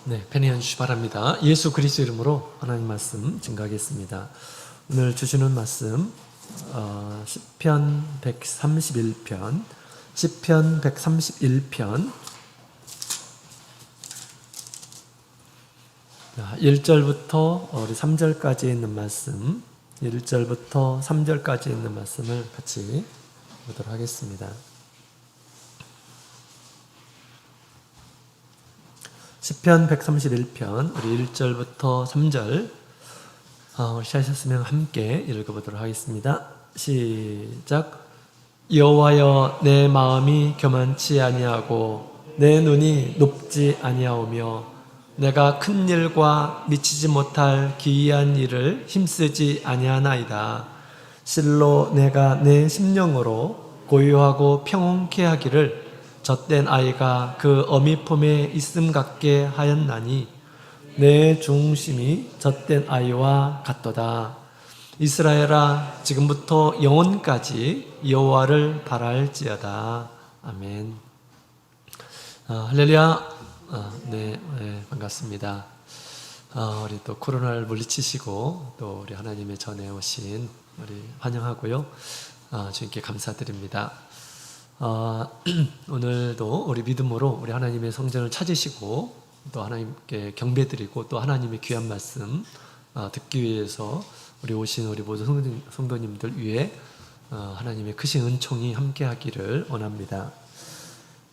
네, 편히 해주시기 바랍니다. 예수 그리스도 이름으로 하나님 말씀 증거하겠습니다. 오늘 주시는 말씀 시편 131편 1절부터 우리 3절까지 있는 말씀, 1절부터 3절까지 있는 말씀을 같이 보도록 하겠습니다. 시편 131편 우리 1절부터 3절 우리 찾으셨으면 함께 읽어보도록 하겠습니다. 시작. 여호와여, 내 마음이 교만치 아니하고 내 눈이 높지 아니하오며 내가 큰 일과 미치지 못할 기이한 일을 힘쓰지 아니하나이다. 실로 내가 내 심령으로 고요하고 평온케 하기를 젖된 아이가 그 어미 품에 있음 같게 하였나니 내 중심이 젖된 아이와 같도다. 이스라엘아, 지금부터 영원까지 여호와를 바랄지어다. 아멘. 할렐루야. 네, 반갑습니다. 우리 또 코로나를 물리치시고 또 우리 하나님의 전에 오신 우리 환영하고요. 주님께 감사드립니다. 오늘도 우리 믿음으로 우리 하나님의 성전을 찾으시고 또 하나님께 경배드리고 또 하나님의 귀한 말씀 듣기 위해서 우리 오신 우리 모든 성도님들 위해 하나님의 크신 은총이 함께하기를 원합니다.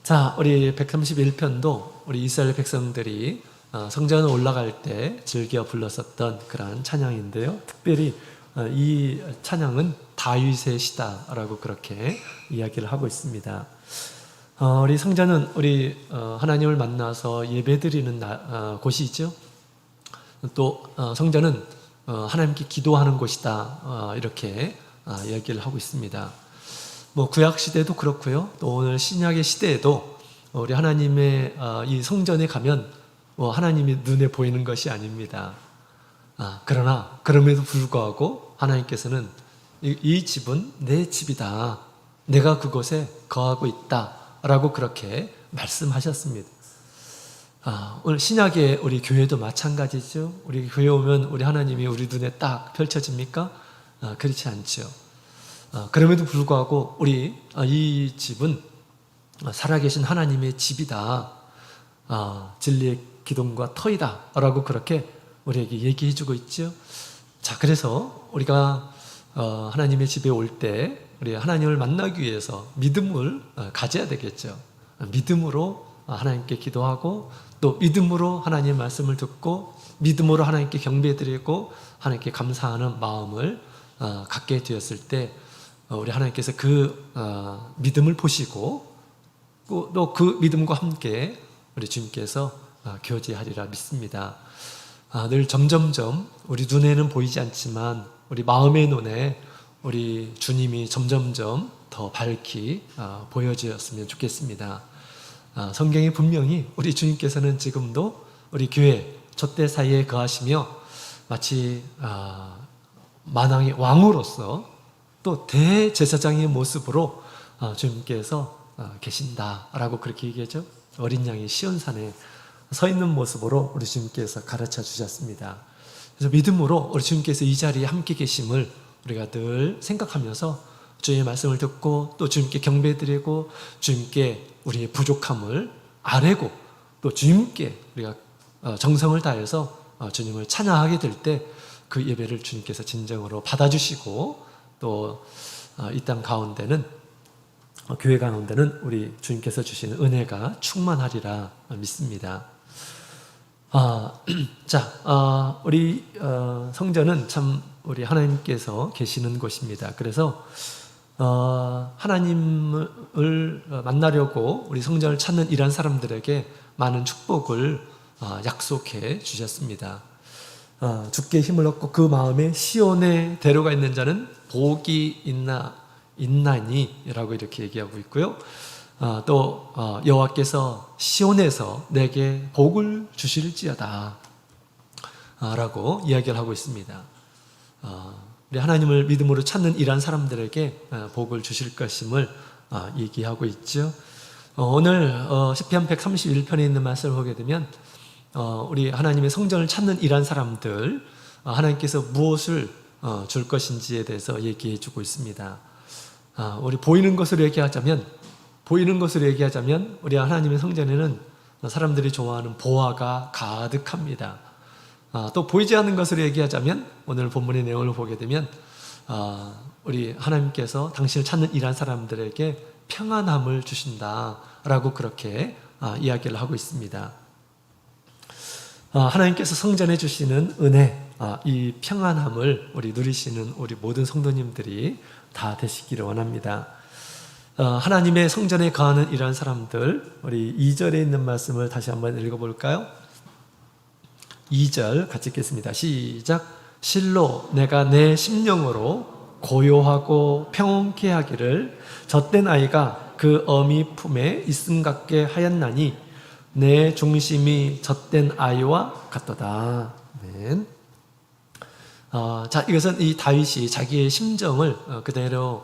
자, 우리 131편도 우리 이스라엘 백성들이 성전에 올라갈 때 즐겨 불렀었던 그러한 찬양인데요. 특별히 이 찬양은 다윗의 시다라고 그렇게 이야기를 하고 있습니다. 우리 성전은 우리 하나님을 만나서 예배드리는 곳이죠. 또 성전은 하나님께 기도하는 곳이다, 이렇게 이야기를 하고 있습니다. 뭐 구약 시대도 그렇고요. 또 오늘 신약의 시대에도 우리 하나님의 이 성전에 가면 하나님이 눈에 보이는 것이 아닙니다. 그러나 그럼에도 불구하고 하나님께서는 이 집은 내 집이다, 내가 그곳에 거하고 있다 라고 그렇게 말씀하셨습니다. 오늘 신약의 우리 교회도 마찬가지죠. 우리 교회 오면 우리 하나님이 우리 눈에 딱 펼쳐집니까? 그렇지 않죠. 그럼에도 불구하고 우리 이 집은 살아계신 하나님의 집이다, 진리의 기둥과 터이다 라고 그렇게 우리에게 얘기해 주고 있죠. 자, 그래서 우리가 하나님의 집에 올 때 우리 하나님을 만나기 위해서 믿음을 가져야 되겠죠. 믿음으로 하나님께 기도하고 또 믿음으로 하나님의 말씀을 듣고 믿음으로 하나님께 경배드리고 하나님께 감사하는 마음을 갖게 되었을 때 우리 하나님께서 그 믿음을 보시고 또 그 믿음과 함께 우리 주님께서 교제하리라 믿습니다. 늘 점점점 우리 눈에는 보이지 않지만 우리 마음의 눈에 우리 주님이 점점점 더 밝히 보여주었으면 좋겠습니다. 성경이 분명히 우리 주님께서는 지금도 우리 교회 촛대 사이에 거하시며 마치 만왕의 왕으로서 또 대제사장의 모습으로 주님께서 계신다라고 그렇게 얘기하죠. 어린 양이 시온산에 서 있는 모습으로 우리 주님께서 가르쳐 주셨습니다. 그래서 믿음으로 우리 주님께서 이 자리에 함께 계심을 우리가 늘 생각하면서 주님의 말씀을 듣고 또 주님께 경배드리고 주님께 우리의 부족함을 아뢰고 또 주님께 우리가 정성을 다해서 주님을 찬양하게 될 때 그 예배를 주님께서 진정으로 받아주시고 또 이 땅 가운데는 교회 가운데는 우리 주님께서 주시는 은혜가 충만하리라 믿습니다. 자, 우리 성전은 참 우리 하나님께서 계시는 곳입니다. 그래서 하나님을 만나려고 우리 성전을 찾는 이러한 사람들에게 많은 축복을 약속해 주셨습니다. 주께 힘을 얻고 그 마음에 시온에 데려가 있는 자는 복이 있나니 라고 이렇게 얘기하고 있고요. 또 여호와께서 시온에서 내게 복을 주실지어다 라고 이야기를 하고 있습니다. 우리 하나님을 믿음으로 찾는 이러한 사람들에게 복을 주실 것임을 얘기하고 있죠. 오늘 시편 131편에 있는 말씀을 보게 되면 우리 하나님의 성전을 찾는 이러한 사람들, 하나님께서 무엇을 줄 것인지에 대해서 얘기해 주고 있습니다. 우리 보이는 것으로 얘기하자면 우리 하나님의 성전에는 사람들이 좋아하는 보화가 가득합니다. 또 보이지 않는 것으로 얘기하자면 오늘 본문의 내용을 보게 되면 우리 하나님께서 당신을 찾는 이러한 사람들에게 평안함을 주신다라고 그렇게 이야기를 하고 있습니다. 하나님께서 성전에 주시는 은혜, 이 평안함을 우리 누리시는 우리 모든 성도님들이 다 되시기를 원합니다. 하나님의 성전에 거하는 이러한 사람들, 우리 2절에 있는 말씀을 다시 한번 읽어볼까요? 2절 같이 읽겠습니다. 시작. 실로 내가 내 심령으로 고요하고 평온케 하기를 젖된 아이가 그 어미 품에 있음 같게 하였나니 내 중심이 젖된 아이와 같도다. 아멘. 자, 이것은 이 다윗이 자기의 심정을 그대로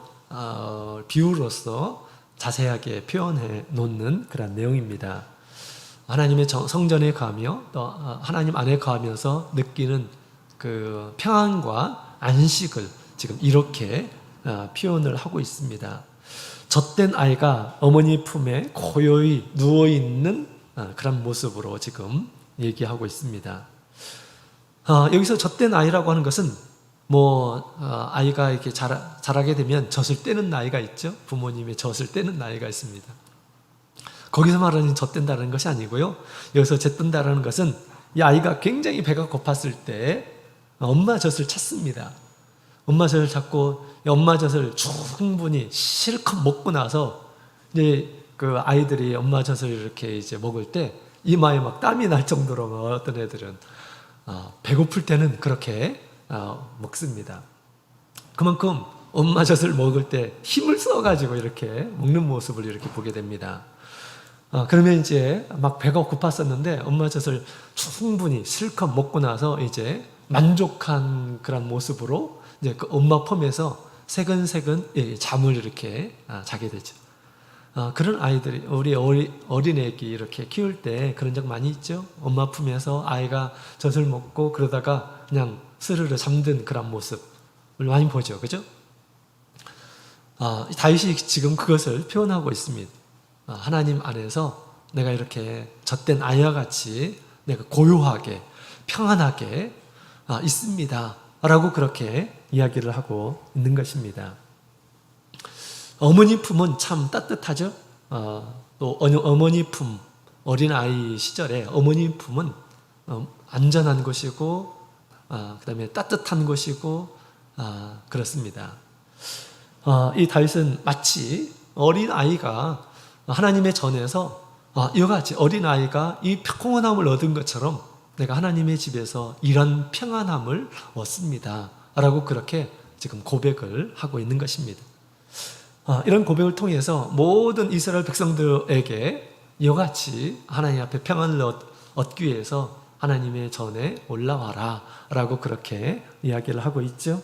비유로서 자세하게 표현해 놓는 그런 내용입니다. 하나님의 성전에 가며 또 하나님 안에 거하면서 느끼는 그 평안과 안식을 지금 이렇게 표현을 하고 있습니다. 젖된 아이가 어머니 품에 고요히 누워있는 그런 모습으로 지금 얘기하고 있습니다. 여기서 젖된 아이라고 하는 것은 아이가 이렇게 자라게 되면 젖을 떼는 나이가 있죠. 부모님의 젖을 떼는 나이가 있습니다. 거기서 말하는 젖된다는 것이 아니고요. 여기서 젖된다는 것은 이 아이가 굉장히 배가 고팠을 때 엄마 젖을 찾습니다. 엄마 젖을 찾고 엄마 젖을 충분히 실컷 먹고 나서 이제 그 아이들이 엄마 젖을 이렇게 이제 먹을 때 이마에 막 땀이 날 정도로 어떤 애들은 배고플 때는 그렇게 먹습니다. 그만큼 엄마 젖을 먹을 때 힘을 써가지고 이렇게 먹는 모습을 이렇게 보게 됩니다. 그러면 이제 막 배가 고팠었는데 엄마 젖을 충분히 실컷 먹고 나서 이제 만족한 그런 모습으로 이제 그 엄마 품에서 새근새근 잠을 이렇게 자게 되죠. 그런 아이들이 우리 어린애기 이렇게 키울 때 그런 적 많이 있죠. 엄마 품에서 아이가 젖을 먹고 그러다가 그냥 스르르 잠든 그런 모습을 많이 보죠. 그죠? 다윗이 지금 그것을 표현하고 있습니다. 하나님 안에서 내가 이렇게 젖된 아이와 같이 내가 고요하게 평안하게 있습니다 라고 그렇게 이야기를 하고 있는 것입니다. 어머니 품은 참 따뜻하죠. 또 어머니 품, 어린아이 시절에 어머니 품은 안전한 곳이고 그 다음에 따뜻한 곳이고 그렇습니다. 이 다윗은 마치 어린아이가 하나님의 전에서 이와 같이 어린아이가 이 평온함을 얻은 것처럼 내가 하나님의 집에서 이런 평안함을 얻습니다 라고 그렇게 지금 고백을 하고 있는 것입니다. 이런 고백을 통해서 모든 이스라엘 백성들에게 이와 같이 하나님 앞에 평안을 얻기 위해서 하나님의 전에 올라와라 라고 그렇게 이야기를 하고 있죠.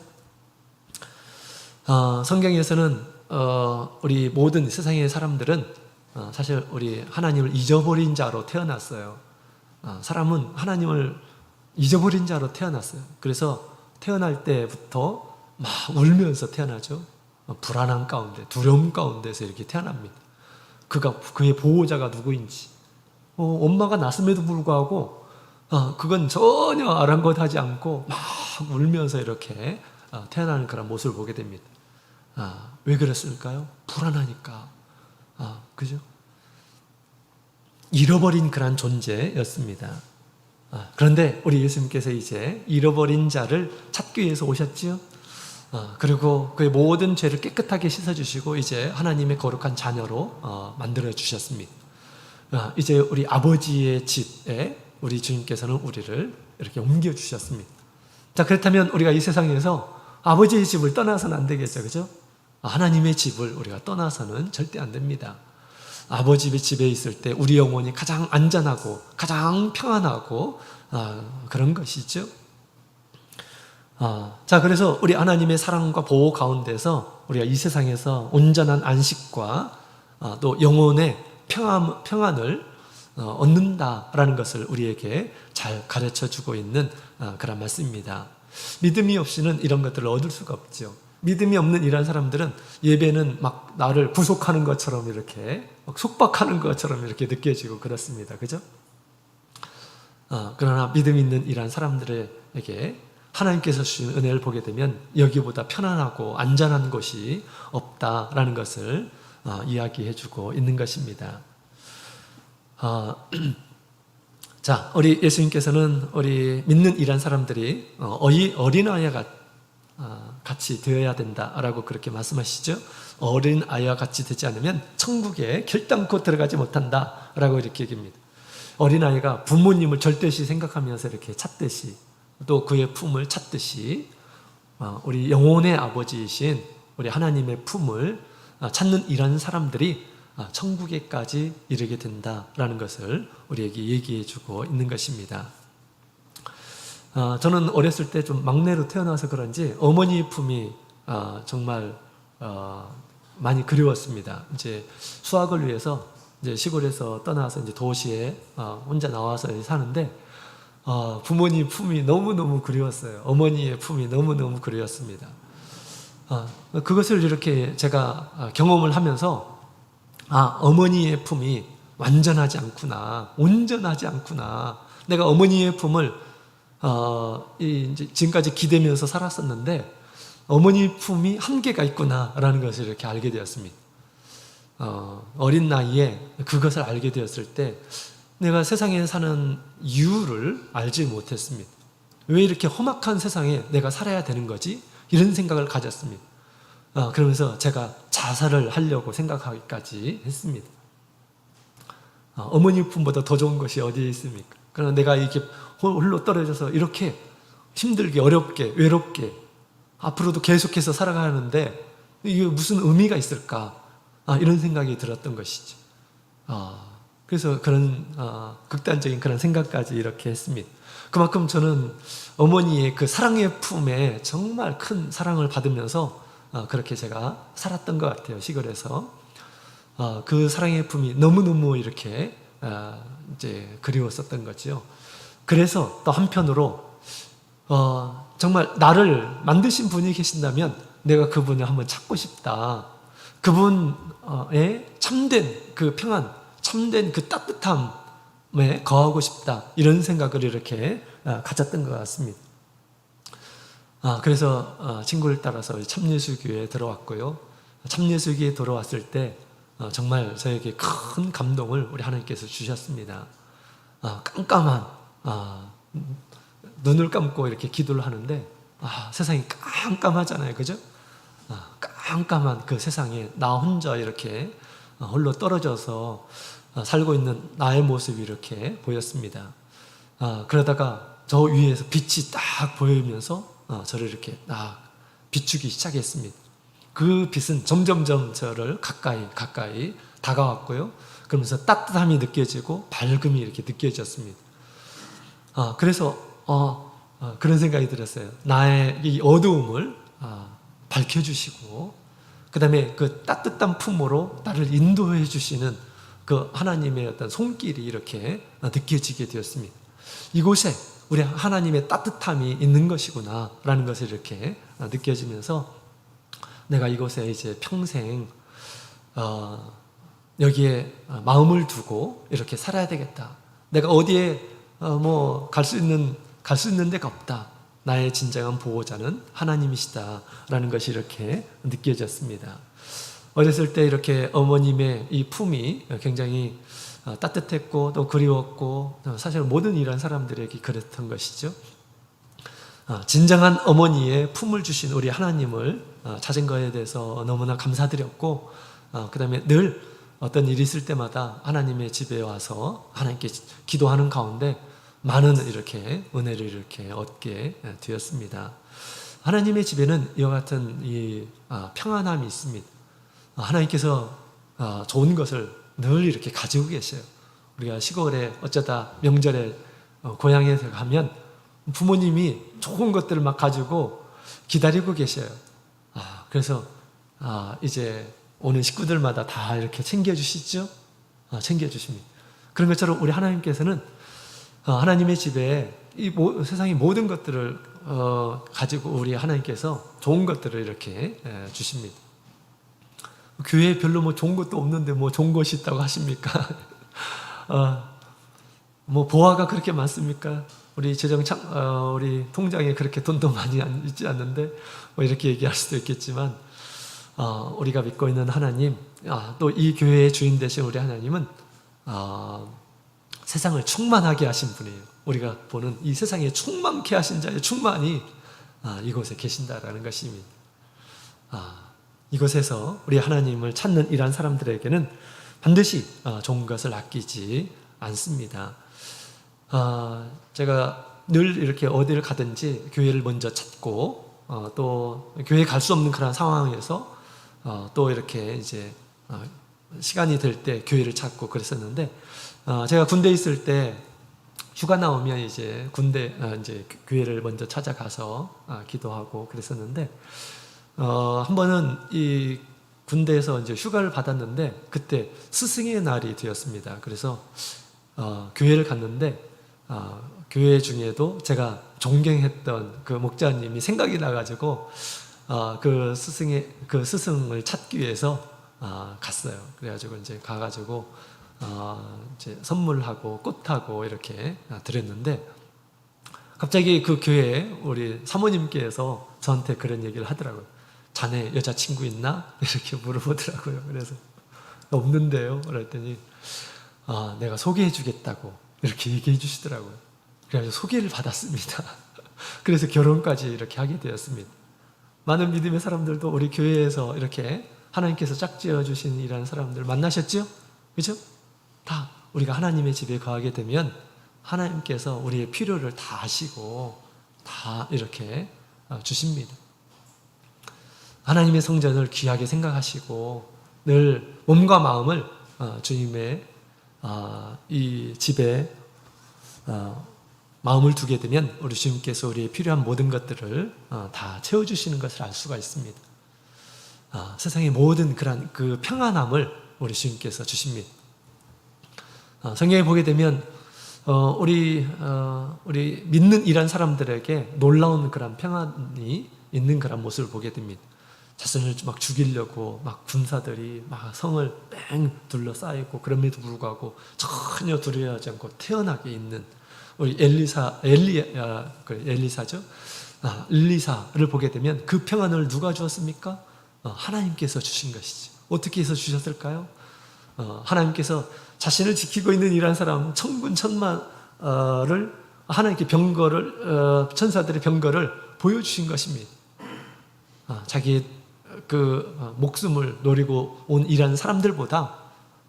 성경에서는 우리 모든 세상의 사람들은 사실 우리 하나님을 잊어버린 자로 태어났어요. 사람은 하나님을 잊어버린 자로 태어났어요. 그래서 태어날 때부터 막 울면서 태어나죠. 불안한 가운데, 두려움 가운데서 이렇게 태어납니다. 그의 보호자가 누구인지, 엄마가 낳았음에도 불구하고 그건 전혀 아랑곳하지 않고 막 울면서 이렇게 태어나는 그런 모습을 보게 됩니다. 왜 그랬을까요? 불안하니까. 그죠? 잃어버린 그런 존재였습니다. 그런데 우리 예수님께서 이제 잃어버린 자를 찾기 위해서 오셨지요. 그리고 그의 모든 죄를 깨끗하게 씻어주시고 이제 하나님의 거룩한 자녀로 만들어 주셨습니다. 이제 우리 아버지의 집에 우리 주님께서는 우리를 이렇게 옮겨 주셨습니다. 자, 그렇다면 우리가 이 세상에서 아버지의 집을 떠나서는 안 되겠죠, 그죠? 하나님의 집을 우리가 떠나서는 절대 안 됩니다. 아버지의 집에 있을 때 우리 영혼이 가장 안전하고 가장 평안하고 그런 것이죠. 자, 그래서 우리 하나님의 사랑과 보호 가운데서 우리가 이 세상에서 온전한 안식과 또 영혼의 평안을 얻는다라는 것을 우리에게 잘 가르쳐주고 있는 그런 말씀입니다. 믿음이 없이는 이런 것들을 얻을 수가 없죠. 믿음이 없는 이런 사람들은 예배는 막 나를 구속하는 것처럼 이렇게 막 속박하는 것처럼 이렇게 느껴지고 그렇습니다. 그죠? 그러나 믿음 있는 이러한 사람들에게 하나님께서 주신 은혜를 보게 되면 여기보다 편안하고 안전한 곳이 없다라는 것을 이야기해주고 있는 것입니다. 자, 우리 예수님께서는 우리 믿는 이러한 사람들이 어린아이와 같이 되어야 된다라고 그렇게 말씀하시죠. 어린아이와 같이 되지 않으면 천국에 결단코 들어가지 못한다라고 이렇게 얘기합니다. 어린아이가 부모님을 절대시 생각하면서 이렇게 찾듯이 또 그의 품을 찾듯이 우리 영혼의 아버지이신 우리 하나님의 품을 찾는 이런 사람들이 천국에까지 이르게 된다라는 것을 우리에게 얘기해 주고 있는 것입니다. 저는 어렸을 때 좀 막내로 태어나서 그런지 어머니의 품이 정말 많이 그리웠습니다. 이제 수학을 위해서 이제 시골에서 떠나서 이제 도시에 혼자 나와서 사는데 부모님 품이 너무너무 그리웠어요. 어머니의 품이 너무너무 그리웠습니다. 그것을 이렇게 제가 경험을 하면서 어머니의 품이 완전하지 않구나, 온전하지 않구나. 내가 어머니의 품을 이제 지금까지 기대면서 살았었는데 어머니 품이 한계가 있구나라는 것을 이렇게 알게 되었습니다. 어린 나이에 그것을 알게 되었을 때 내가 세상에 사는 이유를 알지 못했습니다. 왜 이렇게 험악한 세상에 내가 살아야 되는 거지? 이런 생각을 가졌습니다. 그러면서 제가 자살을 하려고 생각하기까지 했습니다. 어머니 품보다 더 좋은 것이 어디에 있습니까? 그러나 내가 이렇게 홀로 떨어져서 이렇게 힘들게 어렵게 외롭게 앞으로도 계속해서 살아가는데 이게 무슨 의미가 있을까? 이런 생각이 들었던 것이죠. 그래서 그런 극단적인 그런 생각까지 이렇게 했습니다. 그만큼 저는 어머니의 그 사랑의 품에 정말 큰 사랑을 받으면서 그렇게 제가 살았던 것 같아요. 시골에서 그 사랑의 품이 너무너무 이렇게 이제 그리웠었던 거죠. 그래서 또 한편으로 정말 나를 만드신 분이 계신다면 내가 그분을 한번 찾고 싶다. 그분의 참된 그 평안, 참된 그 따뜻함에 거하고 싶다. 이런 생각을 이렇게 가졌던 것 같습니다. 그래서 친구를 따라서 참예수교회에 들어왔고요. 참예수교회에 들어왔을 때 정말 저에게 큰 감동을 우리 하나님께서 주셨습니다. 깜깜한 눈을 감고 이렇게 기도를 하는데 세상이 깜깜하잖아요. 그죠? 깜깜한 그 세상에 나 혼자 이렇게 홀로 떨어져서 살고 있는 나의 모습이 이렇게 보였습니다. 그러다가 저 위에서 빛이 딱 보이면서 저를 이렇게 비추기 시작했습니다. 그 빛은 점점점 저를 가까이 다가왔고요. 그러면서 따뜻함이 느껴지고 밝음이 이렇게 느껴졌습니다. 그래서 그런 생각이 들었어요. 나의 이 어두움을 밝혀주시고 그 다음에 그 따뜻한 품으로 나를 인도해 주시는 그 하나님의 어떤 손길이 이렇게 느껴지게 되었습니다. 이곳에 우리 하나님의 따뜻함이 있는 것이구나 라는 것을 이렇게 느껴지면서 내가 이곳에 이제 평생 여기에 마음을 두고 이렇게 살아야 되겠다. 내가 어디에 갈 수 있는 데가 없다. 나의 진정한 보호자는 하나님이시다라는 것이 이렇게 느껴졌습니다. 어렸을 때 이렇게 어머님의 이 품이 굉장히 따뜻했고 또 그리웠고 사실 모든 이런 사람들에게 그랬던 것이죠. 진정한 어머니의 품을 주신 우리 하나님을 찾은 것에 대해서 너무나 감사드렸고 그 다음에 늘 어떤 일이 있을 때마다 하나님의 집에 와서 하나님께 기도하는 가운데 많은 이렇게 은혜를 이렇게 얻게 되었습니다. 하나님의 집에는 이와 같은 이 평안함이 있습니다. 하나님께서 좋은 것을 늘 이렇게 가지고 계셔요. 우리가 시골에 어쩌다 명절에 고향에 가면 부모님이 좋은 것들을 막 가지고 기다리고 계셔요. 그래서 이제 오는 식구들마다 다 이렇게 챙겨주시죠? 챙겨주십니다. 그런 것처럼 우리 하나님께서는 하나님의 집에 세상의 모든 것들을 가지고 우리 하나님께서 좋은 것들을 이렇게 주십니다. 교회에 별로 뭐 좋은 것도 없는데 뭐 좋은 것이 있다고 하십니까? 뭐 보화가 그렇게 많습니까? 우리 우리 통장에 그렇게 돈도 많이 있지 않는데 뭐 이렇게 얘기할 수도 있겠지만 우리가 믿고 있는 하나님, 또 이 교회의 주인 되신 우리 하나님은 세상을 충만하게 하신 분이에요. 우리가 보는 이 세상에 충만케 하신 자의 충만이 이곳에 계신다라는 것입니다. 이곳에서 우리 하나님을 찾는 이러한 사람들에게는 반드시 좋은 것을 아끼지 않습니다. 제가 늘 이렇게 어디를 가든지 교회를 먼저 찾고 또 교회에 갈 수 없는 그런 상황에서 또 이렇게 이제 시간이 될 때 교회를 찾고 그랬었는데, 제가 군대에 있을 때 휴가 나오면 이제 이제 교회를 먼저 찾아가서 기도하고 그랬었는데, 한 번은 이 군대에서 이제 휴가를 받았는데 그때 스승의 날이 되었습니다. 그래서 교회를 갔는데 교회 중에도 제가 존경했던 그 목자님이 생각이 나가지고 그 스승을 찾기 위해서 갔어요. 그래가지고 이제 가가지고 이제 선물하고 꽃하고 이렇게 드렸는데, 갑자기 그 교회에 우리 사모님께서 저한테 그런 얘기를 하더라고요. 자네 여자친구 있나? 이렇게 물어보더라고요. 그래서 없는데요. 그랬더니 내가 소개해 주겠다고 이렇게 얘기해 주시더라고요. 그래서 소개를 받았습니다. 그래서 결혼까지 이렇게 하게 되었습니다. 많은 믿음의 사람들도 우리 교회에서 이렇게 하나님께서 짝지어 주신 이런 사람들 만나셨죠? 그죠? 다 우리가 하나님의 집에 거하게 되면 하나님께서 우리의 필요를 다 아시고 다 이렇게 주십니다. 하나님의 성전을 귀하게 생각하시고 늘 몸과 마음을 주님의 이 집에 마음을 두게 되면 우리 주님께서 우리의 필요한 모든 것들을 다 채워주시는 것을 알 수가 있습니다. 세상의 모든 그 평안함을 우리 주님께서 주십니다. 성경에 보게 되면 우리 믿는 이란 사람들에게 놀라운 그런 평안이 있는 그런 모습을 보게 됩니다. 자신을 막 죽이려고 막 군사들이 막 성을 뺑 둘러싸이고 그럼에도 불구하고 전혀 두려워하지 않고 태연하게 있는 우리 엘리사죠. 엘리사를 보게 되면 그 평안을 누가 주었습니까? 하나님께서 주신 것이죠. 어떻게 해서 주셨을까요? 하나님께서 자신을 지키고 있는 이란 사람 천군 천마를 하나님께 천사들의 병거를 보여주신 것입니다. 자기의 그 목숨을 노리고 온 이란 사람들보다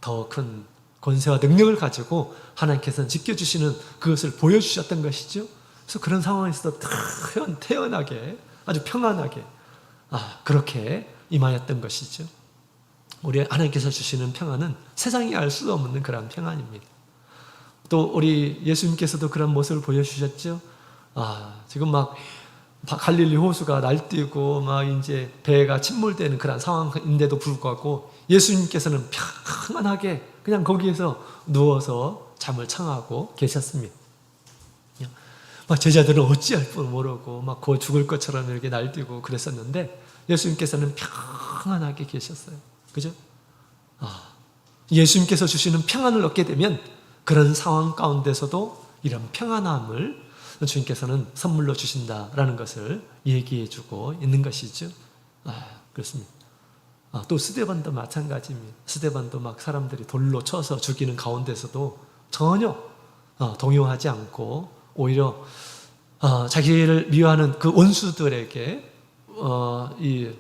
더 큰 권세와 능력을 가지고 하나님께서는 지켜주시는 그것을 보여주셨던 것이죠. 그래서 그런 상황에서 태연하게 아주 평안하게 그렇게 임하였던 것이죠. 우리 하나님께서 주시는 평안은 세상이 알 수 없는 그런 평안입니다. 또 우리 예수님께서도 그런 모습을 보여주셨죠. 지금 막 갈릴리 호수가 날뛰고 막 이제 배가 침몰되는 그런 상황인데도 불구하고 예수님께서는 평안하게 그냥 거기에서 누워서 잠을 청하고 계셨습니다. 막 제자들은 어찌할 줄 모르고 막 곧 죽을 것처럼 이렇게 날뛰고 그랬었는데 예수님께서는 평안하게 계셨어요. 그죠? 예수님께서 주시는 평안을 얻게 되면 그런 상황 가운데서도 이런 평안함을 주님께서는 선물로 주신다라는 것을 얘기해주고 있는 것이죠. 그렇습니다. 또 스데반도 마찬가지입니다. 스데반도 막 사람들이 돌로 쳐서 죽이는 가운데서도 전혀 동요하지 않고 오히려 자기를 미워하는 그 원수들에게 이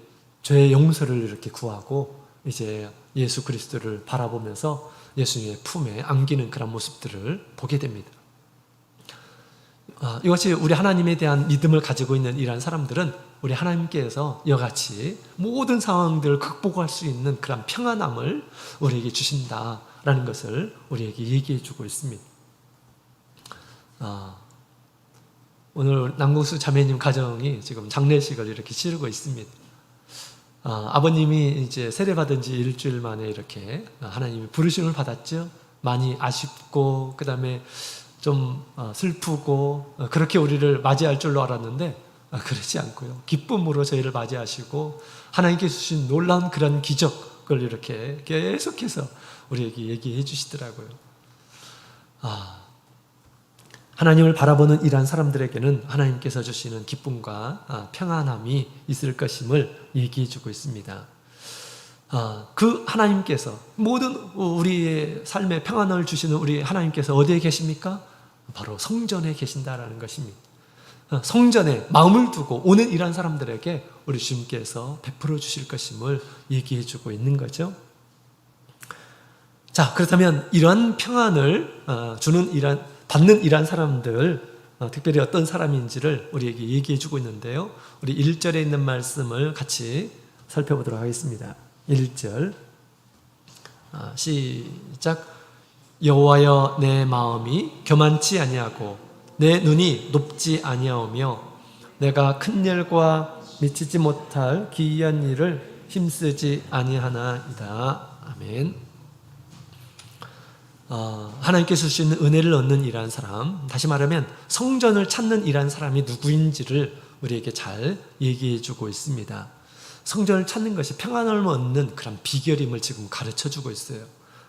죄의 용서를 이렇게 구하고 이제 예수 그리스도를 바라보면서 예수님의 품에 안기는 그런 모습들을 보게 됩니다. 이것이 우리 하나님에 대한 믿음을 가지고 있는 이러한 사람들은 우리 하나님께서 이같이 모든 상황들을 극복할 수 있는 그런 평안함을 우리에게 주신다라는 것을 우리에게 얘기해 주고 있습니다. 오늘 남궁수 자매님 가정이 지금 장례식을 이렇게 치르고 있습니다. 아버님이 이제 세례받은 지 일주일 만에 이렇게 하나님이 부르심을 받았죠. 많이 아쉽고 그다음에 좀 슬프고 그렇게 우리를 맞이할 줄로 알았는데 그렇지 않고요. 기쁨으로 저희를 맞이하시고 하나님께서 주신 놀라운 그런 기적을 이렇게 계속해서 우리에게 얘기해 주시더라고요. 하나님을 바라보는 이러한 사람들에게는 하나님께서 주시는 기쁨과 평안함이 있을 것임을 얘기해 주고 있습니다. 그 하나님께서 모든 우리의 삶에 평안을 주시는 우리 하나님께서 어디에 계십니까? 바로 성전에 계신다라는 것입니다. 성전에 마음을 두고 오는 이러한 사람들에게 우리 주님께서 베풀어 주실 것임을 얘기해 주고 있는 거죠. 자, 그렇다면 이러한 평안을 받는 이러한 사람들, 특별히 어떤 사람인지를 우리에게 얘기해 주고 있는데요. 우리 1절에 있는 말씀을 같이 살펴보도록 하겠습니다. 1절 시작. 여호와여, 내 마음이 교만치 아니하고 내 눈이 높지 아니하오며 내가 큰 일과 미치지 못할 기이한 일을 힘쓰지 아니하나이다. 아멘. 하나님께서 주시는 은혜를 얻는 이러한 사람, 다시 말하면 성전을 찾는 이러한 사람이 누구인지를 우리에게 잘 얘기해 주고 있습니다. 성전을 찾는 것이 평안을 얻는 그런 비결임을 지금 가르쳐 주고 있어요.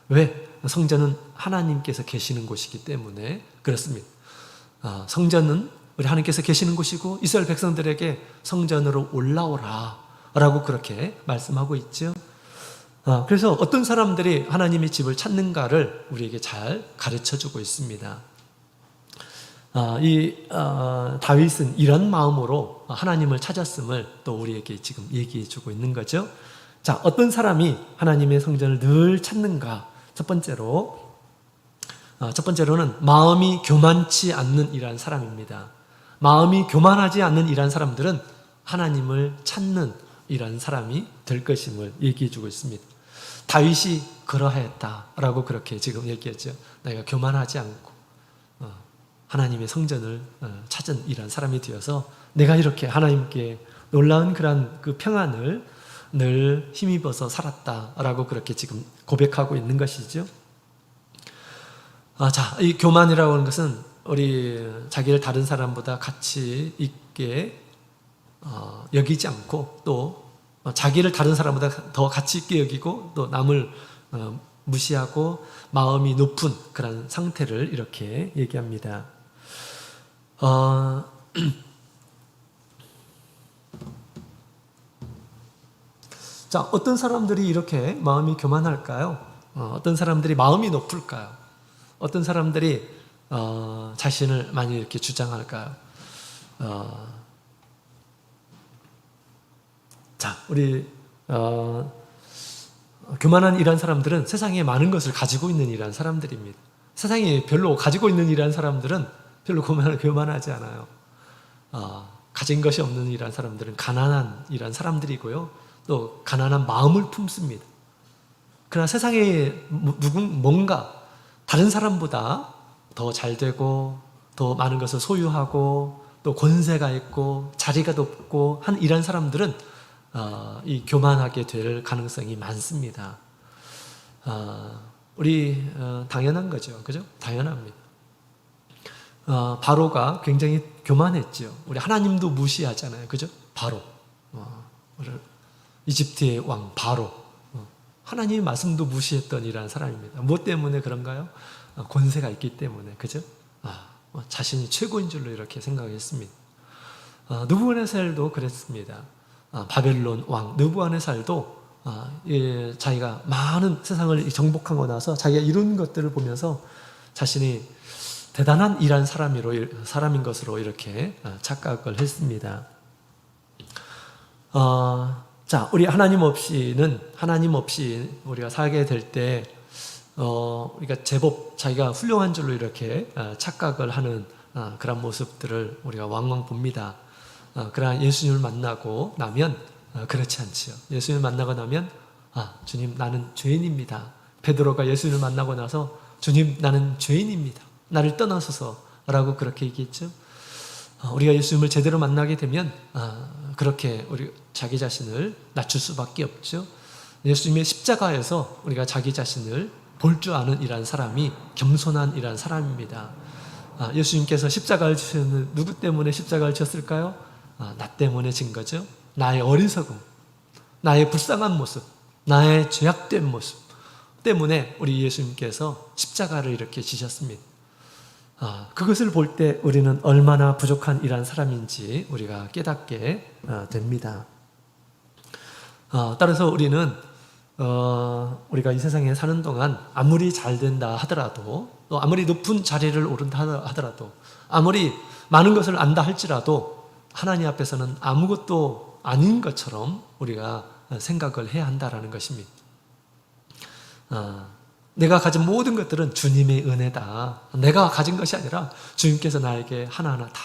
왜? 성전은 하나님께서 계시는 곳이기 때문에 그렇습니다. 성전은 우리 하나님께서 계시는 곳이고 이스라엘 백성들에게 성전으로 올라오라 라고 그렇게 말씀하고 있죠. 그래서 어떤 사람들이 하나님의 집을 찾는가를 우리에게 잘 가르쳐 주고 있습니다. 다윗은 이런 마음으로 하나님을 찾았음을 또 우리에게 지금 얘기해 주고 있는 거죠. 자, 어떤 사람이 하나님의 성전을 늘 찾는가? 첫 번째로는 마음이 교만치 않는 이러한 사람입니다. 마음이 교만하지 않는 이러한 사람들은 하나님을 찾는 이러한 사람이 될 것임을 얘기해 주고 있습니다. 다윗이 그러했다라고 그렇게 지금 얘기했죠. 내가 교만하지 않고 하나님의 성전을 찾은 이러한 사람이 되어서 내가 이렇게 하나님께 놀라운 그런 그 평안을 늘 힘입어서 살았다라고 그렇게 지금 고백하고 있는 것이죠. 자, 이 교만이라고 하는 것은 우리 자기를 다른 사람보다 가치 있게 여기지 않고 또 자기를 다른 사람보다 더 가치 있게 여기고 또 남을 무시하고 마음이 높은 그런 상태를 이렇게 얘기합니다. 자, 어떤 사람들이 이렇게 마음이 교만할까요? 어떤 사람들이 마음이 높을까요? 어떤 사람들이 자신을 많이 이렇게 주장할까요? 자, 우리 교만한 이러한 사람들은 세상에 많은 것을 가지고 있는 이러한 사람들입니다. 세상에 별로 가지고 있는 이러한 사람들은 별로 교만하지 않아요. 가진 것이 없는 이러한 사람들은 가난한 이러한 사람들이고요. 또 가난한 마음을 품습니다. 그러나 세상에 뭔가 다른 사람보다 더 잘되고 더 많은 것을 소유하고 또 권세가 있고 자리가 높고 한 이런 사람들은 이 교만하게 될 가능성이 많습니다. 우리 당연한 거죠, 그죠? 당연합니다. 바로가 굉장히 교만했죠. 우리 하나님도 무시하잖아요, 그죠? 바로 이집트의 왕 바로 하나님의 말씀도 무시했던 이러한 사람입니다. 무엇 때문에 그런가요? 권세가 있기 때문에, 그죠? 자신이 최고인 줄로 이렇게 생각했습니다. 느부갓네살도 그랬습니다. 바벨론 왕 느부갓네살도 자기가 많은 세상을 정복하고 나서 자기가 이룬 것들을 보면서 자신이 대단한 이러한 사람인 것으로 이렇게 착각을 했습니다. 자, 우리 하나님 없이 우리가 살게 될 때, 우리가 제법 자기가 훌륭한 줄로 이렇게 착각을 하는 그런 모습들을 우리가 왕왕 봅니다. 그러나 예수님을 만나고 나면 그렇지 않지요. 예수님을 만나고 나면 주님, 나는 죄인입니다. 베드로가 예수님을 만나고 나서 주님, 나는 죄인입니다. 나를 떠나소서라고 그렇게 얘기했죠. 우리가 예수님을 제대로 만나게 되면 그렇게 우리 자기 자신을 낮출 수밖에 없죠. 예수님의 십자가에서 우리가 자기 자신을 볼 줄 아는 이란 사람이 겸손한 이란 사람입니다. 예수님께서 십자가를 지셨는데 누구 때문에 십자가를 지었을까요? 나 때문에 진 거죠. 나의 어리석음, 나의 불쌍한 모습, 나의 죄악된 모습 때문에 우리 예수님께서 십자가를 이렇게 지셨습니다. 그것을 볼 때 우리는 얼마나 부족한 이란 사람인지 우리가 깨닫게 됩니다. 따라서 우리는 우리가 이 세상에 사는 동안 아무리 잘 된다 하더라도, 또 아무리 높은 자리를 오른다 하더라도, 아무리 많은 것을 안다 할지라도 하나님 앞에서는 아무것도 아닌 것처럼 우리가 생각을 해야 한다라는 것입니다. 내가 가진 모든 것들은 주님의 은혜다. 내가 가진 것이 아니라 주님께서 나에게 하나하나 다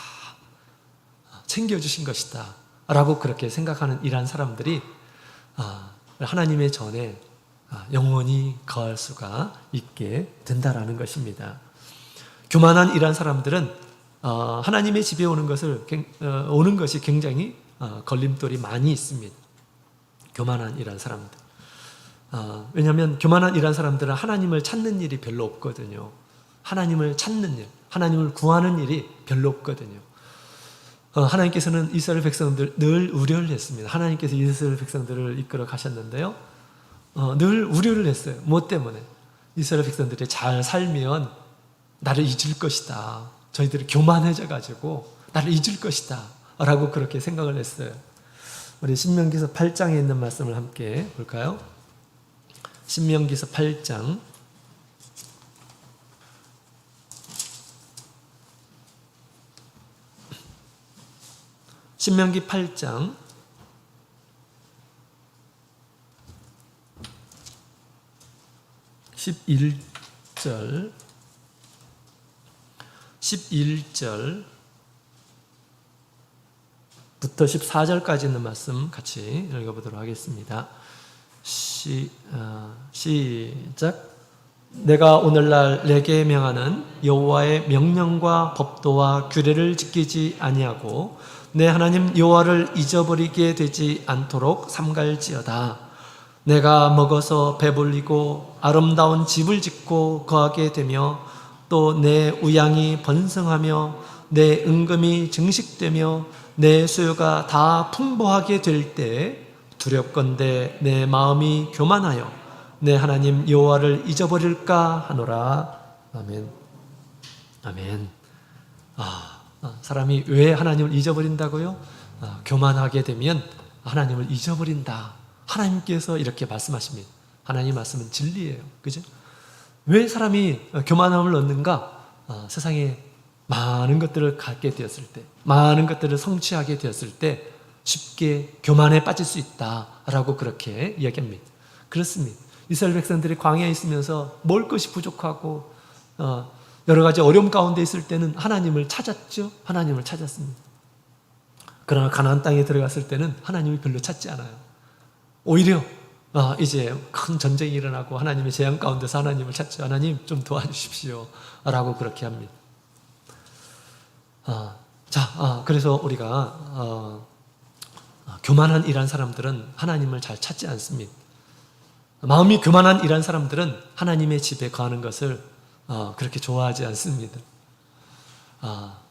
챙겨주신 것이다 라고 그렇게 생각하는 이러한 사람들이 하나님의 전에 영원히 거할 수가 있게 된다라는 것입니다. 교만한 이러한 사람들은 하나님의 집에 오는 것이 굉장히 걸림돌이 많이 있습니다. 교만한 이러한 사람들. 왜냐하면 교만한 이러한 사람들은 하나님을 찾는 일이 별로 없거든요. 하나님을 찾는 일, 하나님을 구하는 일이 별로 없거든요. 하나님께서는 이스라엘 백성들 늘 우려를 했습니다. 하나님께서 이스라엘 백성들을 이끌어 가셨는데요. 늘 우려를 했어요. 뭐 때문에? 이스라엘 백성들이 잘 살면 나를 잊을 것이다. 저희들이 교만해져 가지고 나를 잊을 것이다 라고 그렇게 생각을 했어요. 우리 신명기서 8장에 있는 말씀을 함께 볼까요? 신명기서 8장 신명기 8장 11절 11절부터 14절까지 있는 말씀 같이 읽어보도록 하겠습니다. 시작. 내가 오늘날 내게 명하는 여호와의 명령과 법도와 규례를 지키지 아니하고 내 하나님 여호와를 잊어버리게 되지 않도록 삼갈지어다. 내가 먹어서 배불리고 아름다운 집을 짓고 거하게 되며 또 내 우양이 번성하며 내 은금이 증식되며 내 수요가 다 풍부하게 될 때 두렵건대 내 마음이 교만하여 내 하나님 여호와를 잊어버릴까 하노라. 아멘. 아멘. 사람이 왜 하나님을 잊어버린다고요? 교만하게 되면 하나님을 잊어버린다. 하나님께서 이렇게 말씀하십니다. 하나님 말씀은 진리예요. 그죠? 왜 사람이 교만함을 얻는가? 세상에 많은 것들을 갖게 되었을 때, 많은 것들을 성취하게 되었을 때 쉽게 교만에 빠질 수 있다라고 그렇게 이야기합니다. 그렇습니다. 이스라엘 백성들이 광야에 있으면서 먹을 것이 부족하고 여러 가지 어려움 가운데 있을 때는 하나님을 찾았죠. 하나님을 찾았습니다. 그러나 가나안 땅에 들어갔을 때는 하나님을 별로 찾지 않아요. 오히려 이제 큰 전쟁이 일어나고 하나님의 재앙 가운데서 하나님을 찾죠. 하나님 좀 도와주십시오 라고 그렇게 합니다. 그래서 우리가 교만한 이란 사람들은 하나님을 잘 찾지 않습니다. 마음이 교만한 이란 사람들은 하나님의 집에 거하는 것을 그렇게 좋아하지 않습니다.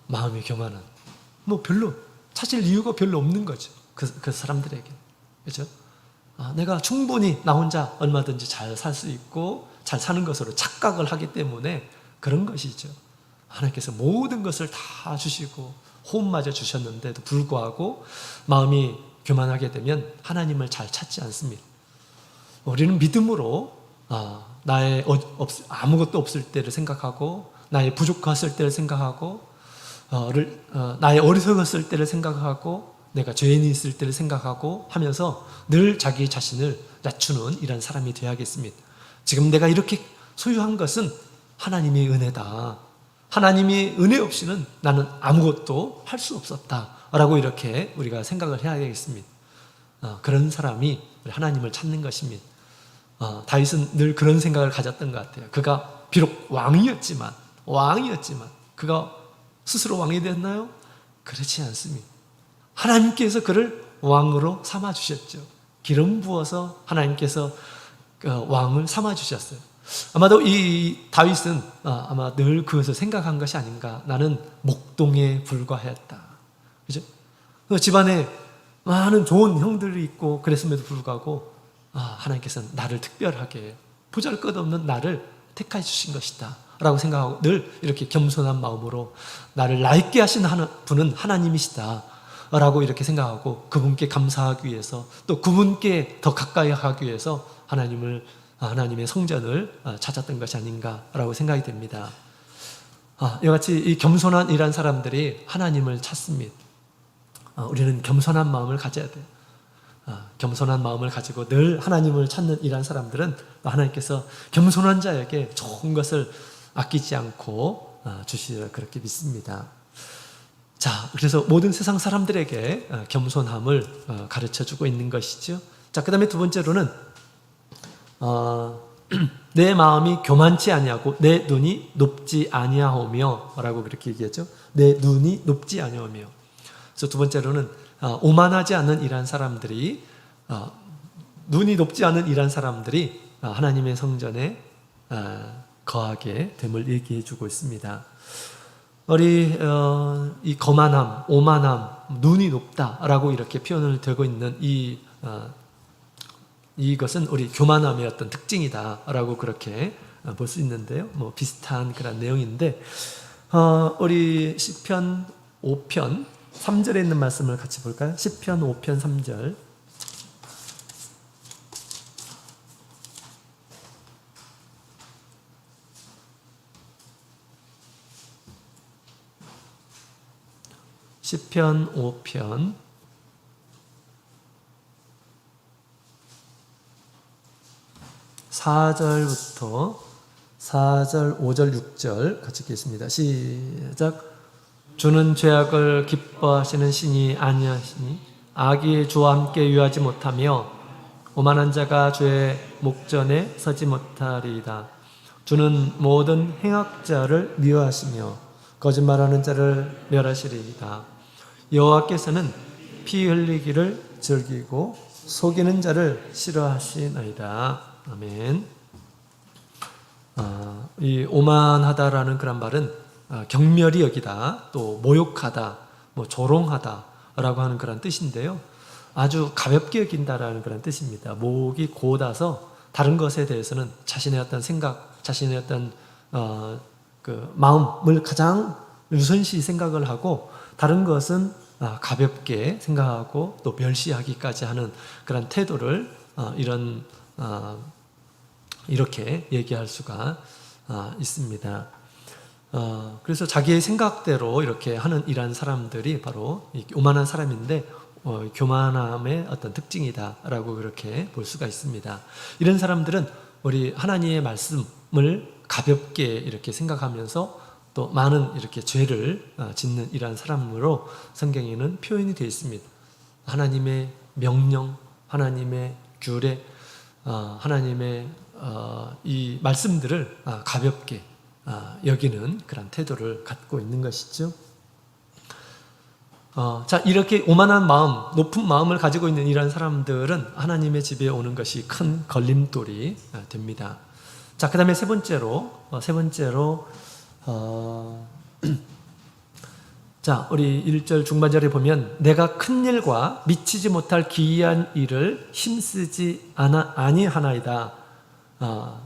마음이 교만한, 별로 찾을 이유가 별로 없는 거죠. 그 사람들에게. 그렇죠? 내가 충분히 나 혼자 얼마든지 잘 살 수 있고 잘 사는 것으로 착각을 하기 때문에 그런 것이죠. 하나님께서 모든 것을 다 주시고 호흡마저 주셨는데도 불구하고 마음이 교만하게 되면 하나님을 잘 찾지 않습니다. 우리는 믿음으로 나의 아무것도 없을 때를 생각하고 나의 부족했을 때를 생각하고 나의 어리석었을 때를 생각하고 내가 죄인이 있을 때를 생각하고 하면서 늘 자기 자신을 낮추는 이런 사람이 되어야겠습니다. 지금 내가 이렇게 소유한 것은 하나님의 은혜다. 하나님의 은혜 없이는 나는 아무것도 할 수 없었다 라고 이렇게 우리가 생각을 해야 되겠습니다. 그런 사람이 하나님을 찾는 것입니다. 다윗은 늘 그런 생각을 가졌던 것 같아요. 그가 비록 왕이었지만 그가 스스로 왕이 됐나요? 그렇지 않습니다. 하나님께서 그를 왕으로 삼아주셨죠. 기름 부어서 하나님께서 왕을 삼아주셨어요. 아마도 이 다윗은 아마 늘 그것을 생각한 것이 아닌가. 나는 목동에 불과하였다. 그죠? 그 집안에 많은 좋은 형들이 있고 그랬음에도 불구하고 하나님께서는 나를 특별하게 보잘것없는 나를 택하여 주신 것이다 라고 생각하고 늘 이렇게 겸손한 마음으로 나를 낡게 하신 분은 하나님이시다 라고 이렇게 생각하고 그분께 감사하기 위해서 또 그분께 더 가까이 하기 위해서 하나님의 성전을 찾았던 것이 아닌가라고 생각이 됩니다. 이같이 이 겸손한 이란 사람들이 하나님을 찾습니다. 우리는 겸손한 마음을 가져야 돼요. 겸손한 마음을 가지고 늘 하나님을 찾는 이란 사람들은 하나님께서 겸손한 자에게 좋은 것을 아끼지 않고 주시리라 그렇게 믿습니다. 자, 그래서 모든 세상 사람들에게 겸손함을 가르쳐주고 있는 것이죠. 자, 그 다음에 두 번째로는 내 마음이 교만치 아니하고 내 눈이 높지 아니하오며 라고 그렇게 얘기하죠. 내 눈이 높지 아니하오며. 그래서 두 번째로는 오만하지 않는 이란 사람들이 눈이 높지 않은 이란 사람들이 하나님의 성전에 거하게 됨을 얘기해 주고 있습니다. 우리 이 거만함, 오만함, 눈이 높다라고 이렇게 표현을 되고 있는 이것은 우리 교만함의 어떤 특징이다라고 그렇게 볼 수 있는데요. 뭐 비슷한 그런 내용인데 우리 시편 5편 3절에 있는 말씀을 같이 볼까요? 시편 5편 3절. 시편 5편 4절부터 4절, 5절, 6절 같이 읽겠습니다. 시작. 주는 죄악을 기뻐하시는 신이 아니하시니 악이 주와 함께 유하지 못하며 오만한 자가 주의 목전에 서지 못하리이다. 주는 모든 행악자를 미워하시며 거짓말하는 자를 멸하시리이다. 여호와께서는 피 흘리기를 즐기고 속이는 자를 싫어하시나이다. 아멘. 이 오만하다라는 그런 말은 경멸히 여기다, 또 모욕하다, 뭐 조롱하다라고 하는 그런 뜻인데요. 아주 가볍게 여긴다라는 그런 뜻입니다. 목이 고다서 다른 것에 대해서는 자신의 어떤 생각, 자신의 어떤 그 마음을 가장 우선시 생각을 하고 다른 것은 가볍게 생각하고 또 멸시하기까지 하는 그런 태도를 이렇게 얘기할 수가 있습니다. 그래서 자기의 생각대로 이렇게 하는 이러한 사람들이 바로 오만한 사람인데 교만함의 어떤 특징이다라고 그렇게 볼 수가 있습니다. 이런 사람들은 우리 하나님의 말씀을 가볍게 이렇게 생각하면서 또 많은 이렇게 죄를 짓는 이러한 사람으로 성경에는 표현이 되어 있습니다. 하나님의 명령, 하나님의 규례, 하나님의 이 말씀들을 가볍게 여기는 그런 태도를 갖고 있는 것이죠. 자, 이렇게 오만한 마음, 높은 마음을 가지고 있는 이러한 사람들은 하나님의 집에 오는 것이 큰 걸림돌이 됩니다. 자, 그 다음에 세 번째로 자, 우리 1절 중반절에 보면 내가 큰 일과 미치지 못할 기이한 일을 힘쓰지 아니하나이다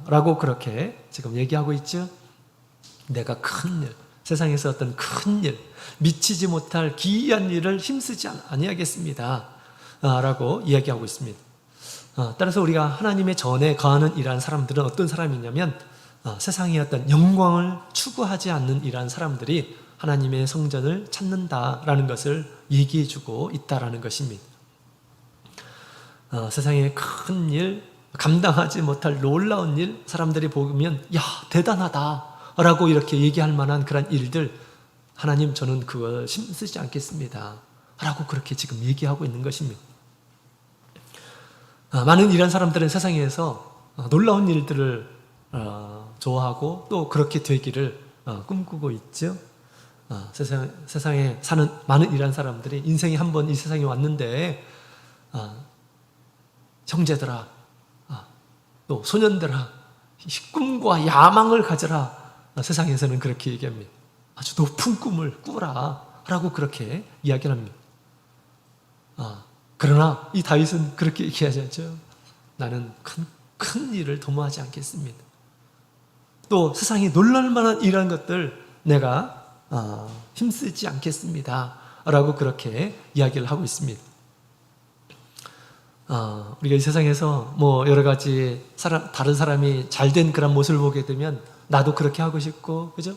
라고 그렇게 지금 얘기하고 있죠. 내가 큰 일, 세상에서 어떤 큰 일, 미치지 못할 기이한 일을 힘쓰지 아니하겠습니다 라고 이야기하고 있습니다. 따라서 우리가 하나님의 전에 거하는 이러한 사람들은 어떤 사람이냐면 세상의 어떤 영광을 추구하지 않는 이러한 사람들이 하나님의 성전을 찾는다라는 것을 얘기해주고 있다라는 것입니다. 세상의 큰 일, 감당하지 못할 놀라운 일, 사람들이 보면 야 대단하다라고 이렇게 얘기할 만한 그런 일들, 하나님 저는 그걸 힘쓰지 않겠습니다 라고 그렇게 지금 얘기하고 있는 것입니다. 많은 이런 사람들은 세상에서 놀라운 일들을 좋아하고 또 그렇게 되기를 꿈꾸고 있죠. 세상에 사는 많은 이런 사람들이 인생이 한 번 이 세상에 왔는데 형제들아, 또 소년들아, 꿈과 야망을 가져라. 세상에서는 그렇게 얘기합니다. 아주 높은 꿈을 꾸라 라고 그렇게 이야기를 합니다. 그러나 이 다윗은 그렇게 얘기하지 않죠. 나는 큰 일을 도모하지 않겠습니다. 또 세상에 놀랄만한 이러한 것들 내가 힘쓰지 않겠습니다 라고 그렇게 이야기를 하고 있습니다. 우리가 이 세상에서 뭐 여러 가지 다른 사람이 잘된 그런 모습을 보게 되면 나도 그렇게 하고 싶고, 그죠?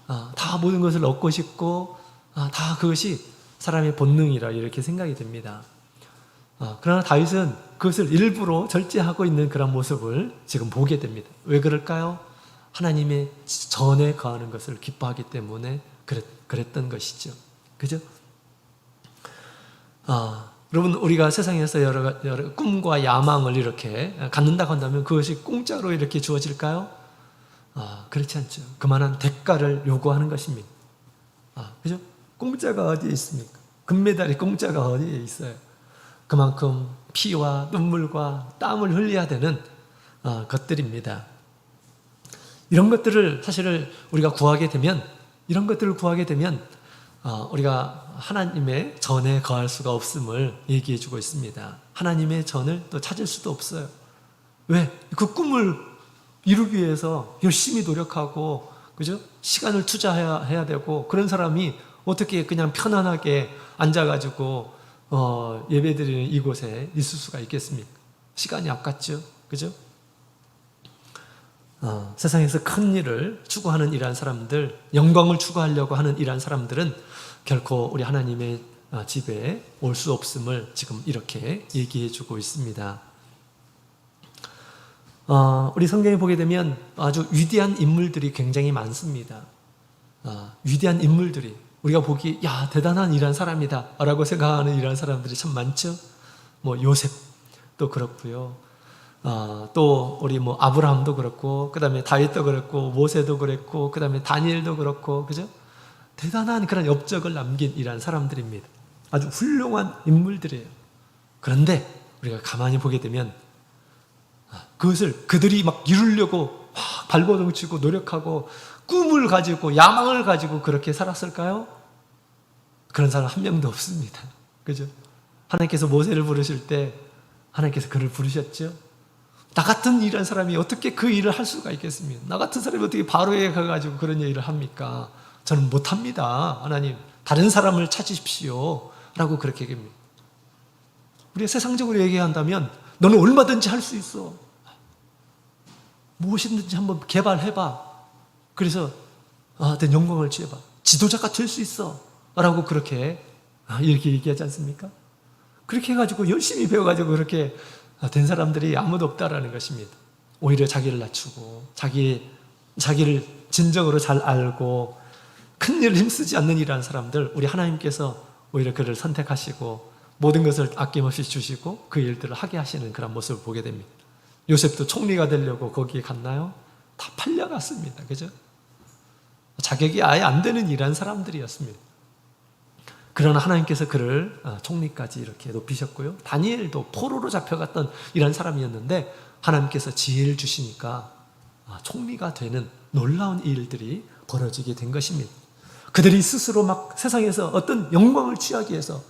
다 모든 것을 얻고 싶고, 다 그것이 사람의 본능이라 이렇게 생각이 됩니다. 그러나 다윗은 그것을 일부러 절제하고 있는 그런 모습을 지금 보게 됩니다. 왜 그럴까요? 하나님의 전에 거하는 것을 기뻐하기 때문에 그랬던 것이죠. 그죠? 여러분, 우리가 세상에서 여러 꿈과 야망을 이렇게 갖는다고 한다면 그것이 공짜로 이렇게 주어질까요? 그렇지 않죠. 그만한 대가를 요구하는 것입니다. 그죠? 공짜가 어디에 있습니까? 금메달이 공짜가 어디에 있어요? 그만큼 피와 눈물과 땀을 흘려야 되는 것들입니다. 이런 것들을 사실을 우리가 구하게 되면, 이런 것들을 구하게 되면 우리가 하나님의 전에 거할 수가 없음을 얘기해 주고 있습니다. 하나님의 전을 또 찾을 수도 없어요. 왜? 그 꿈을 이루기 위해서 열심히 노력하고, 그죠? 시간을 투자해야 되고, 그런 사람이 어떻게 그냥 편안하게 앉아가지고 예배드리는 이곳에 있을 수가 있겠습니까? 시간이 아깝죠. 그죠? 세상에서 큰 일을 추구하는 이러한 사람들, 영광을 추구하려고 하는 이러한 사람들은 결코 우리 하나님의 집에 올 수 없음을 지금 이렇게 얘기해 주고 있습니다. 우리 성경에 보게 되면 아주 위대한 인물들이 굉장히 많습니다. 위대한 인물들이 우리가 보기 대단한 이런 사람이다 라고 생각하는 이런 사람들이 참 많죠. 뭐 요셉도 그렇고요. 또 우리 뭐 아브라함도 그렇고, 그 다음에 다윗도 그렇고, 모세도 그랬고, 그 다음에 다니엘도 그렇고, 그죠? 대단한 그런 업적을 남긴 이런 사람들입니다. 아주 훌륭한 인물들이에요. 그런데 우리가 가만히 보게 되면 그것을 그들이 막 이루려고 막 발버둥치고 노력하고 꿈을 가지고 야망을 가지고 그렇게 살았을까요? 그런 사람 한 명도 없습니다. 그죠? 하나님께서 모세를 부르실 때 하나님께서 그를 부르셨죠? 나 같은 이런 사람이 어떻게 그 일을 할 수가 있겠습니까? 나 같은 사람이 어떻게 바로에 가가지고 그런 일을 합니까? 저는 못합니다. 하나님, 다른 사람을 찾으십시오 라고 그렇게 얘기합니다. 우리가 세상적으로 얘기한다면 너는 얼마든지 할 수 있어. 무엇이든지 한번 개발해봐. 그래서 내 영광을 취해봐. 지도자가 될 수 있어 라고 그렇게 이렇게 얘기하지 않습니까? 그렇게 해가지고 열심히 배워가지고 그렇게 된 사람들이 아무도 없다라는 것입니다. 오히려 자기를 낮추고 자기를 진정으로 잘 알고 큰 일을 힘쓰지 않는 이러한 사람들, 우리 하나님께서 오히려 그를 선택하시고 모든 것을 아낌없이 주시고 그 일들을 하게 하시는 그런 모습을 보게 됩니다. 요셉도 총리가 되려고 거기에 갔나요? 다 팔려갔습니다. 그죠? 자격이 아예 안 되는 이러한 사람들이었습니다. 그러나 하나님께서 그를 총리까지 이렇게 높이셨고요. 다니엘도 포로로 잡혀갔던 이런 사람이었는데 하나님께서 지혜를 주시니까 총리가 되는 놀라운 일들이 벌어지게 된 것입니다. 그들이 스스로 막 세상에서 어떤 영광을 취하기 위해서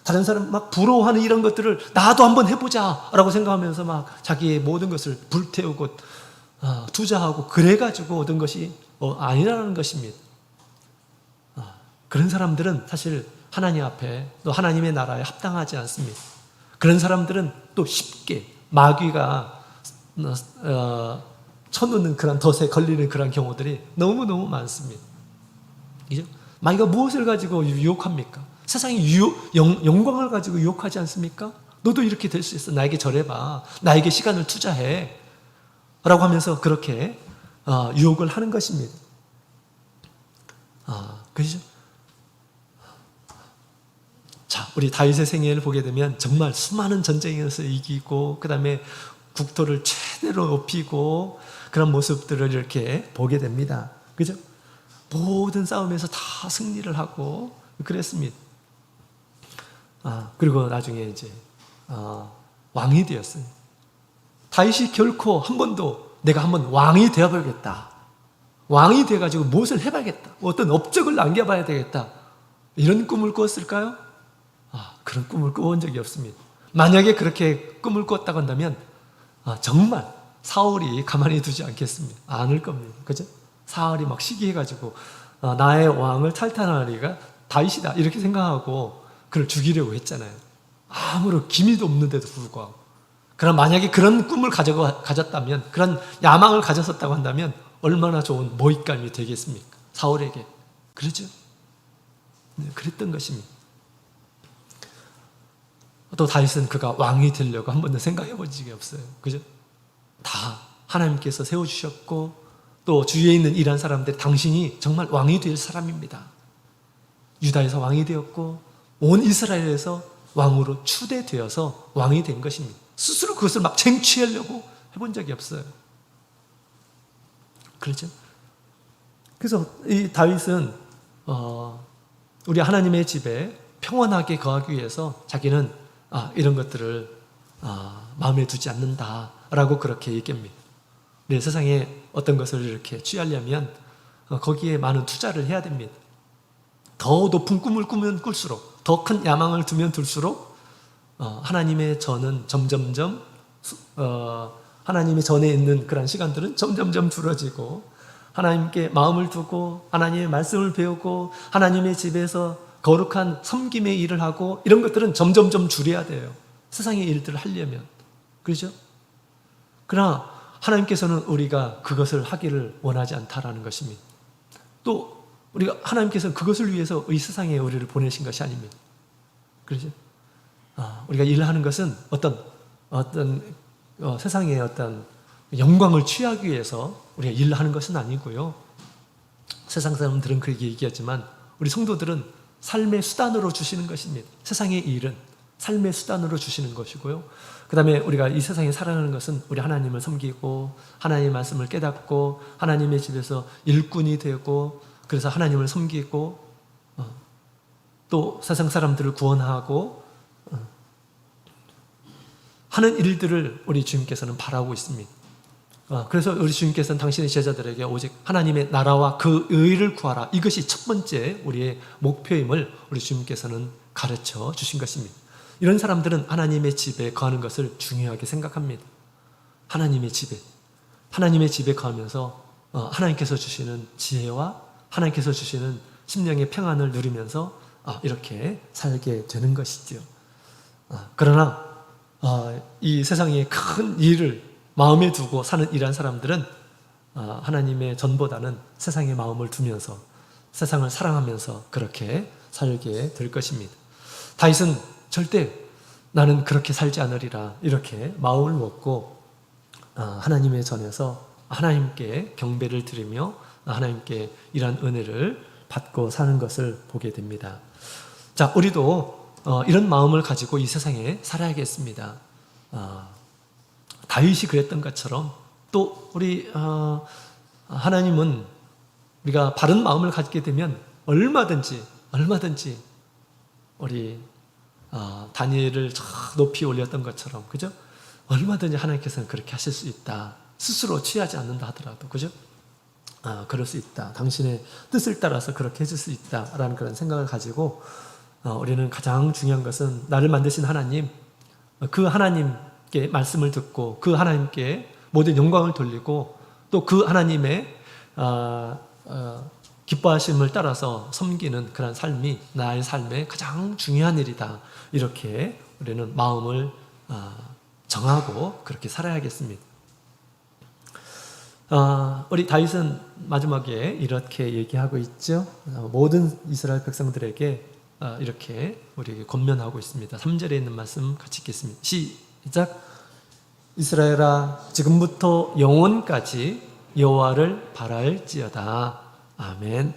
다른 사람 막 부러워하는 이런 것들을 나도 한번 해보자 라고 생각하면서 막 자기의 모든 것을 불태우고 투자하고 그래가지고 얻은 것이 아니라는 것입니다. 그런 사람들은 사실 하나님 앞에 또 하나님의 나라에 합당하지 않습니다. 그런 사람들은 또 쉽게 마귀가 쳐놓는 그런 덫에 걸리는 그런 경우들이 너무너무 많습니다. 그죠? 마귀가 무엇을 가지고 유혹합니까? 세상이 영광을 가지고 유혹하지 않습니까? 너도 이렇게 될 수 있어. 나에게 절해봐. 나에게 시간을 투자해. 라고 하면서 그렇게 유혹을 하는 것입니다. 그죠? 자, 우리 다윗의 생애를 보게 되면 정말 수많은 전쟁에서 이기고 그 다음에 국토를 최대로 높이고 그런 모습들을 이렇게 보게 됩니다. 그죠? 모든 싸움에서 다 승리를 하고 그랬습니다. 그리고 나중에 이제 왕이 되었어요. 다윗이 결코 한 번도 내가 한번 왕이 되어보겠다. 왕이 돼가지고 무엇을 해봐야겠다. 어떤 업적을 남겨봐야 되겠다. 이런 꿈을 꾸었을까요? 그런 꿈을 꾸어본 적이 없습니다. 만약에 그렇게 꿈을 꾸었다고 한다면 정말 사울이 가만히 두지 않겠습니다. 않을 겁니다. 그죠? 사울이 막 시기해가지고 나의 왕을 탈탄하리가 다윗이다 이렇게 생각하고 그를 죽이려고 했잖아요. 아무런 기미도 없는데도 불구하고. 그럼 만약에 그런 꿈을 가졌다면, 그런 야망을 가졌었다고 한다면 얼마나 좋은 모익감이 되겠습니까? 사울에게. 그렇죠? 네, 그랬던 것입니다. 또 다윗은 그가 왕이 되려고 한 번도 생각해 본 적이 없어요. 그죠? 다 하나님께서 세워주셨고 또 주위에 있는 이란 사람들 당신이 정말 왕이 될 사람입니다. 유다에서 왕이 되었고 온 이스라엘에서 왕으로 추대되어서 왕이 된 것입니다. 스스로 그것을 막 쟁취하려고 해본 적이 없어요. 그렇죠? 그래서 이 다윗은 우리 하나님의 집에 평온하게 거하기 위해서 자기는 이런 것들을 마음에 두지 않는다라고 그렇게 얘기합니다. 네, 세상에 어떤 것을 이렇게 취하려면 거기에 많은 투자를 해야 됩니다. 더 높은 꿈을 꾸면 꿀수록, 더 큰 야망을 두면 둘수록 하나님의 전은 점점점 하나님의 전에 있는 그런 시간들은 점점점 줄어지고 하나님께 마음을 두고 하나님의 말씀을 배우고 하나님의 집에서 거룩한 섬김의 일을 하고 이런 것들은 점점점 줄여야 돼요. 세상의 일들을 하려면. 그렇죠? 그러나 하나님께서는 우리가 그것을 하기를 원하지 않다라는 것입니다. 또 우리가 하나님께서는 그것을 위해서 이 세상에 우리를 보내신 것이 아닙니다. 그렇죠? 우리가 일하는 것은 어떤 세상의 어떤 영광을 취하기 위해서 우리가 일하는 것은 아니고요. 세상 사람들은 그렇게 얘기하지만 우리 성도들은 삶의 수단으로 주시는 것입니다. 세상의 일은 삶의 수단으로 주시는 것이고요. 그 다음에 우리가 이 세상에 살아가는 것은 우리 하나님을 섬기고 하나님의 말씀을 깨닫고 하나님의 집에서 일꾼이 되고 그래서 하나님을 섬기고 또 세상 사람들을 구원하고 하는 일들을 우리 주님께서는 바라고 있습니다. 그래서 우리 주님께서는 당신의 제자들에게 오직 하나님의 나라와 그 의를 구하라. 이것이 첫 번째 우리의 목표임을 우리 주님께서는 가르쳐 주신 것입니다. 이런 사람들은 하나님의 집에 거하는 것을 중요하게 생각합니다. 하나님의 집에 거하면서 하나님께서 주시는 지혜와 하나님께서 주시는 심령의 평안을 누리면서 이렇게 살게 되는 것이죠. 그러나 이 세상의 큰 일을 마음에 두고 사는 이러한 사람들은 하나님의 전보다는 세상의 마음을 두면서 세상을 사랑하면서 그렇게 살게 될 것입니다. 다윗은 절대 나는 그렇게 살지 않으리라 이렇게 마음을 먹고 하나님의 전에서 하나님께 경배를 드리며 하나님께 이러한 은혜를 받고 사는 것을 보게 됩니다. 자, 우리도 이런 마음을 가지고 이 세상에 살아야겠습니다. 다윗이 그랬던 것처럼 또 우리 하나님은 우리가 바른 마음을 갖게 되면 얼마든지 우리 다니엘을 높이 올렸던 것처럼 그죠? 얼마든지 하나님께서는 그렇게 하실 수 있다. 스스로 취하지 않는다 하더라도 그죠? 그럴 수 있다. 당신의 뜻을 따라서 그렇게 해줄 수 있다라는 그런 생각을 가지고 우리는 가장 중요한 것은 나를 만드신 하나님, 그 하나님께 말씀을 듣고 그 하나님께 모든 영광을 돌리고 또 그 하나님의 기뻐하심을 따라서 섬기는 그런 삶이 나의 삶의 가장 중요한 일이다. 이렇게 우리는 마음을 정하고 그렇게 살아야겠습니다. 우리 다윗은 마지막에 이렇게 얘기하고 있죠. 모든 이스라엘 백성들에게 이렇게 우리에게 권면하고 있습니다. 3절에 있는 말씀 같이 읽겠습니다. 시작. 이스라엘아 지금부터 영원까지 여호와를 바랄지어다. 아멘.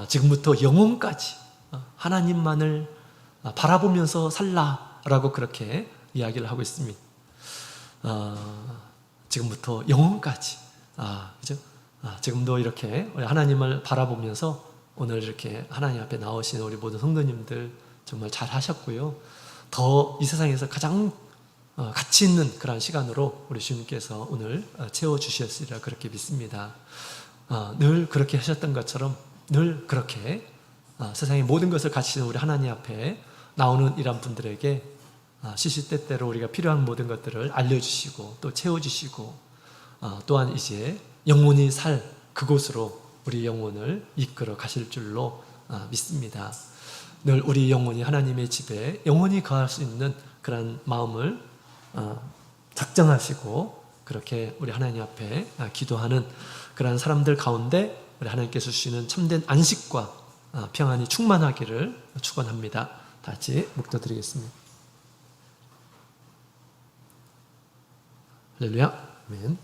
지금부터 영원까지 하나님만을 바라보면서 살라라고 그렇게 이야기를 하고 있습니다. 지금부터 영원까지. 그죠? 지금도 이렇게 우리 하나님을 바라보면서 오늘 이렇게 하나님 앞에 나오신 우리 모든 성도님들 정말 잘 하셨고요. 더 이 세상에서 가장 가치 있는 그러한 시간으로 우리 주님께서 오늘 채워주셨으리라 그렇게 믿습니다. 늘 그렇게 하셨던 것처럼 늘 그렇게 세상의 모든 것을 가지시는 우리 하나님 앞에 나오는 이런 분들에게 시시때때로 우리가 필요한 모든 것들을 알려주시고 또 채워주시고 또한 이제 영원히 살 그곳으로 우리 영혼을 이끌어 가실 줄로 믿습니다. 늘 우리 영혼이 하나님의 집에 영원히 거할 수 있는 그런 마음을 작정하시고 그렇게 우리 하나님 앞에 기도하는 그런 사람들 가운데 우리 하나님께서 주시는 참된 안식과 평안이 충만하기를 축원합니다. 다 같이 묵도드리겠습니다. 할렐루야. 아멘.